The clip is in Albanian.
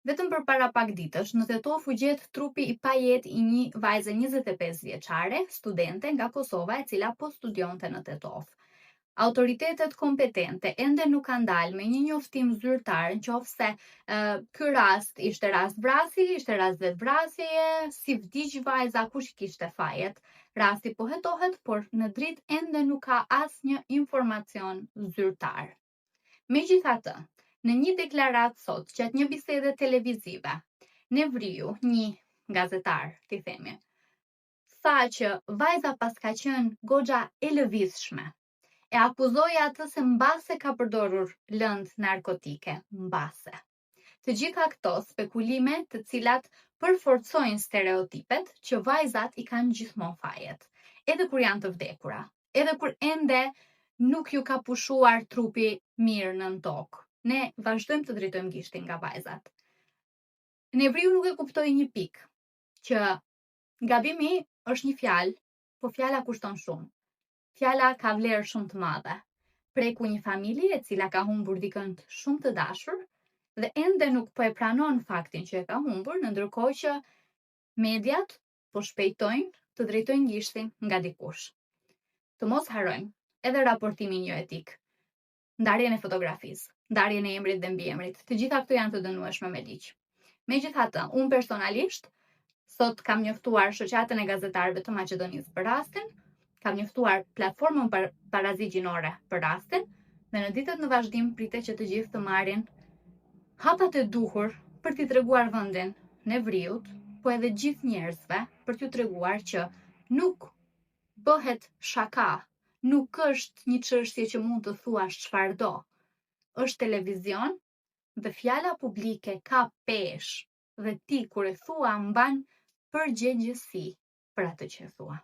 Vetëm për para pak ditësh, në Tetov u gjet trupi i pajetë i një vajze 25 vjeçare, studente nga Kosova, e cila po studionte në Tetov. Autoritetet kompetente ende nuk kanë dalë me një njoftim zyrtar nëse ky rast ishte rast vrasje, ishte rast vetvrasjeje, si vdiq vajza, kush kishte fajet. Rasti po hetohet, por në dritë ende nuk ka asnjë informacion zyrtar. Megjithatë, në një deklaratë sot, gjatë një bisede televizive, Nevriu, një gazetar, ti themi, tha që vajza pas ka qenë goxha e lëvizshme. E akuzoi atë se mbase ka përdorur lëndë narkotike, mbase. Të gjitha këto spekulime të cilat përforcojnë stereotipet që vajzat i kanë gjithmonë fajet, edhe kur janë të vdekura, edhe kur ende nuk ju ka pushuar trupi mirë nën tokë. Ne vazhdojmë të drejtojmë gishtin nga vajzat. Nevriu nuk e kuptoi një pikë, që gabimi është një fjalë, po fjala kushton shumë. Fjala ka vlerë shumë të madhe. Preku një familje e cila ka humbur dikën shumë të dashur dhe ende nuk po e pranon faktin që e ka humbur, në ndërkohë që mediat po shpejtojnë të drejtojnë gishtin nga dikush. Të mos harrojmë edhe raportimin jo etik, ndarjen e fotografisë, ndarjen e emrit dhe mbiemrit. Të gjitha këto janë të dënueshme me ligj. Megjithatë, unë personalisht sot kam njoftuar shoqatën e gazetarëve të Maqedonisë për rastin, kam njoftuar platformën Parazi Gjinore për rastin, dhe në ditët në vazhdim pritet që të gjithë të marrin hapat e duhur për t'i treguar vendin Nevriut, po edhe gjithë njerëzve për t'ju treguar që nuk bëhet shaka, nuk është një çështje që mund të thuash çfarëdo. Është televizion dhe fjala publike ka peshë dhe ti kur e thua mban përgjegjësi për atë që e thua.